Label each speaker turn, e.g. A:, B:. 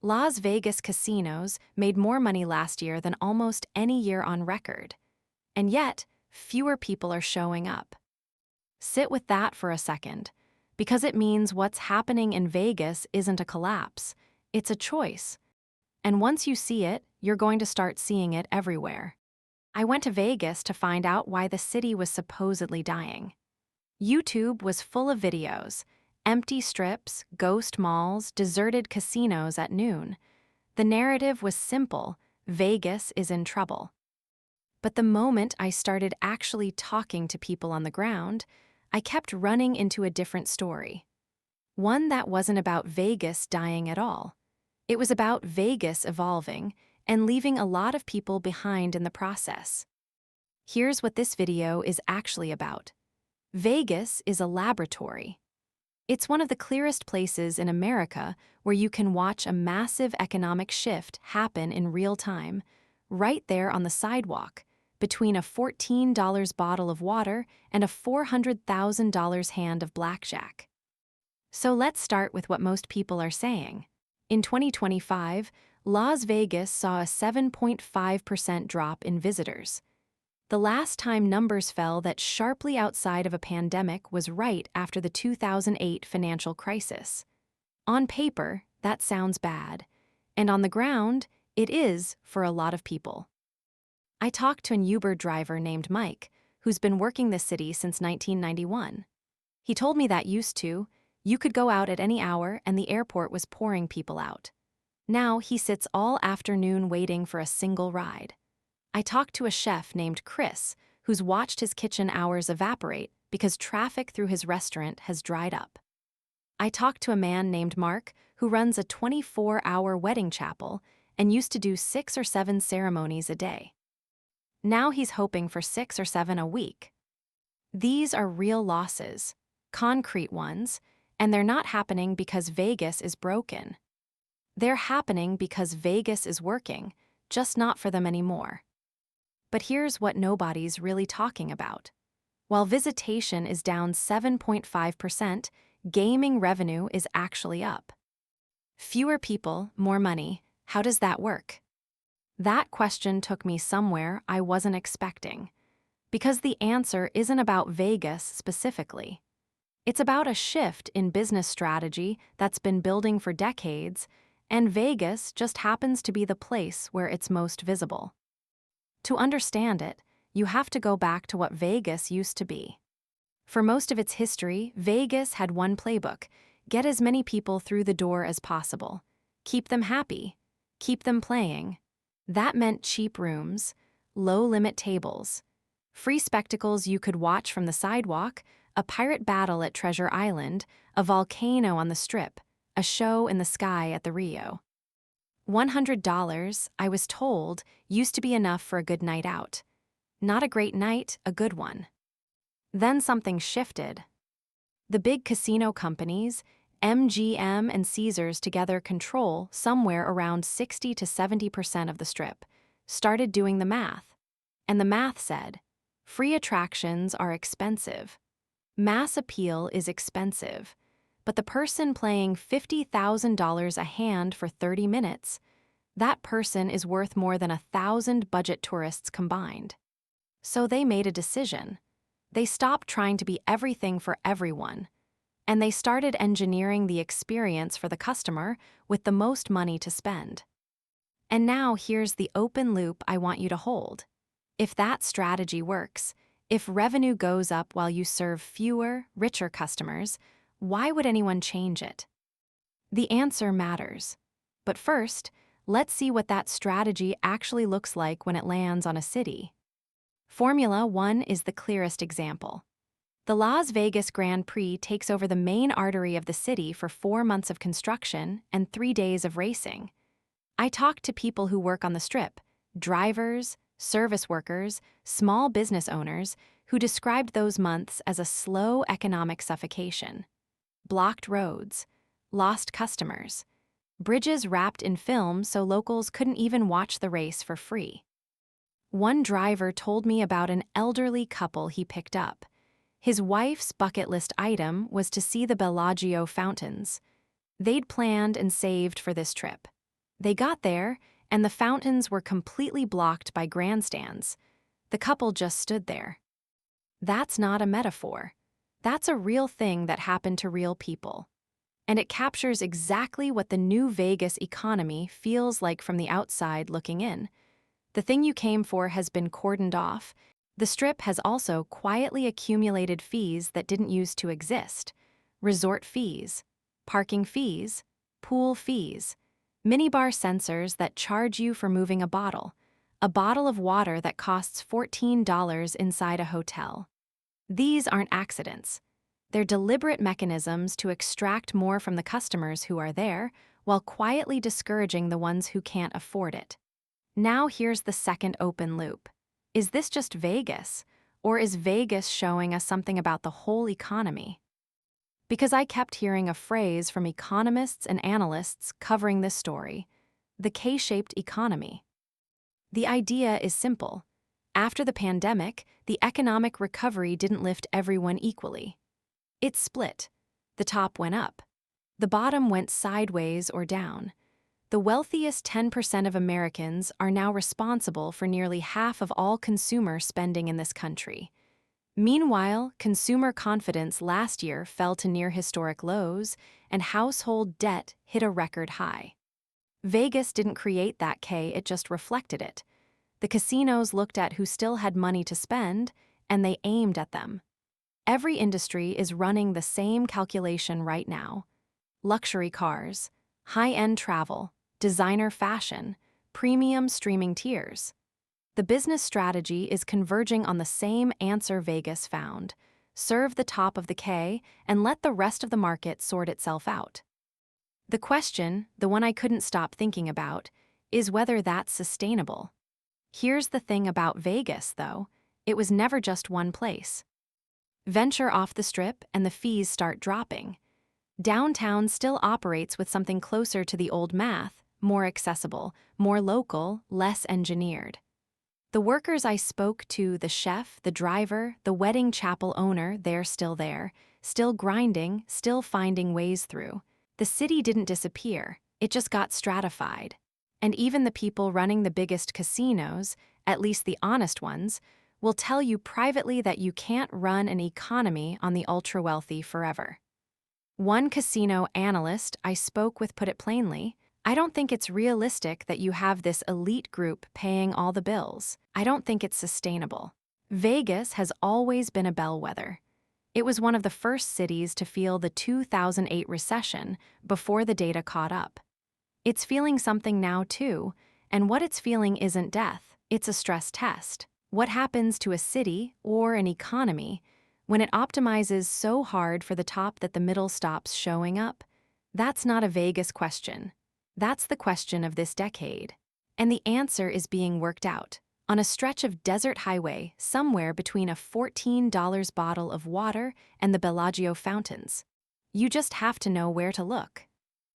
A: Las Vegas casinos made more money last year than almost any year on record. And yet, fewer people are showing up. Sit with that for a second, because it means what's happening in Vegas isn't a collapse, it's a choice. And once you see it, you're going to start seeing it everywhere. I went to Vegas to find out why the city was supposedly dying. YouTube was full of videos: empty strips, ghost malls, deserted casinos at noon. The narrative was simple: Vegas is in trouble. But the moment I started actually talking to people on the ground, I kept running into a different story. One that wasn't about Vegas dying at all. It was about Vegas evolving and leaving a lot of people behind in the process. Here's what this video is actually about. Vegas is a laboratory. It's one of the clearest places in America where you can watch a massive economic shift happen in real time, right there on the sidewalk, between a $14 bottle of water and a $400,000 hand of blackjack. So let's start with what most people are saying. In 2025, Las Vegas saw a 7.5% drop in visitors. The last time numbers fell that sharply outside of a pandemic was right after the 2008 financial crisis. On paper, that sounds bad, and on the ground, it is for a lot of people. I talked to an Uber driver named Mike, who's been working the city since 1991. He told me that you could go out at any hour and the airport was pouring people out. Now he sits all afternoon waiting for a single ride. I talked to a chef named Chris, who's watched his kitchen hours evaporate because traffic through his restaurant has dried up. I talked to a man named Mark, who runs a 24-hour wedding chapel and used to do 6 or 7 ceremonies a day. Now he's hoping for 6 or 7 a week. These are real losses, concrete ones, and they're not happening because Vegas is broken. They're happening because Vegas is working, just not for them anymore. But here's what nobody's really talking about. While visitation is down 7.5%, gaming revenue is actually up. Fewer people, more money. How does that work? That question took me somewhere I wasn't expecting, because the answer isn't about Vegas specifically. It's about a shift in business strategy that's been building for decades, and Vegas just happens to be the place where it's most visible. To understand it, you have to go back to what Vegas used to be. For most of its history, Vegas had one playbook: get as many people through the door as possible. Keep them happy. Keep them playing. That meant cheap rooms, low-limit tables, free spectacles you could watch from the sidewalk, a pirate battle at Treasure Island, a volcano on the Strip, a show in the sky at the Rio. $100, I was told, used to be enough for a good night out. Not a great night, a good one. Then something shifted. The big casino companies, MGM and Caesars together control somewhere around 60 to 70% of the Strip, started doing the math. And the math said, free attractions are expensive. Mass appeal is expensive. But the person playing $50,000 a hand for 30 minutes, that person is worth more than 1,000 budget tourists combined. So they made a decision. They stopped trying to be everything for everyone, and they started engineering the experience for the customer with the most money to spend. And now here's the open loop I want you to hold. If that strategy works, if revenue goes up while you serve fewer, richer customers, why would anyone change it? The answer matters. But first, let's see what that strategy actually looks like when it lands on a city. Formula 1 is the clearest example. The Las Vegas Grand Prix takes over the main artery of the city for 4 months of construction and 3 days of racing. I talked to people who work on the Strip, drivers, service workers, small business owners, who described those months as a slow economic suffocation. Blocked roads, lost customers, bridges wrapped in film so locals couldn't even watch the race for free. One driver told me about an elderly couple he picked up. His wife's bucket list item was to see the Bellagio fountains. They'd planned and saved for this trip. They got there, and the fountains were completely blocked by grandstands. The couple just stood there. That's not a metaphor. That's a real thing that happened to real people. And it captures exactly what the new Vegas economy feels like from the outside looking in. The thing you came for has been cordoned off. The Strip has also quietly accumulated fees that didn't used to exist. Resort fees, parking fees, pool fees, minibar sensors that charge you for moving a bottle of water that costs $14 inside a hotel. These aren't accidents. They're deliberate mechanisms to extract more from the customers who are there while quietly discouraging the ones who can't afford it. Now here's the second open loop. Is this just Vegas, or is Vegas showing us something about the whole economy? Because I kept hearing a phrase from economists and analysts covering this story: the K-shaped economy. The idea is simple. After the pandemic, the economic recovery didn't lift everyone equally. It split. The top went up. The bottom went sideways or down. The wealthiest 10% of Americans are now responsible for nearly half of all consumer spending in this country. Meanwhile, consumer confidence last year fell to near historic lows, and household debt hit a record high. Vegas didn't create that K, it just reflected it. The casinos looked at who still had money to spend, and they aimed at them. Every industry is running the same calculation right now. Luxury cars, high-end travel, designer fashion, premium streaming tiers. The business strategy is converging on the same answer Vegas found: serve the top of the K and let the rest of the market sort itself out. The question, the one I couldn't stop thinking about, is whether that's sustainable. Here's the thing about Vegas, though: it was never just one place. Venture off the Strip and the fees start dropping. Downtown still operates with something closer to the old math: more accessible, more local, less engineered. The workers I spoke to, the chef, the driver, the wedding chapel owner, they're still there, still grinding, still finding ways through. The city didn't disappear, it just got stratified. And even the people running the biggest casinos, at least the honest ones, will tell you privately that you can't run an economy on the ultra-wealthy forever. One casino analyst I spoke with put it plainly: I don't think it's realistic that you have this elite group paying all the bills. I don't think it's sustainable. Vegas has always been a bellwether. It was one of the first cities to feel the 2008 recession before the data caught up. It's feeling something now too, and what it's feeling isn't death, it's a stress test. What happens to a city or an economy when it optimizes so hard for the top that the middle stops showing up? That's not a Vegas question. That's the question of this decade. And the answer is being worked out on a stretch of desert highway somewhere between a $14 bottle of water and the Bellagio fountains. You just have to know where to look.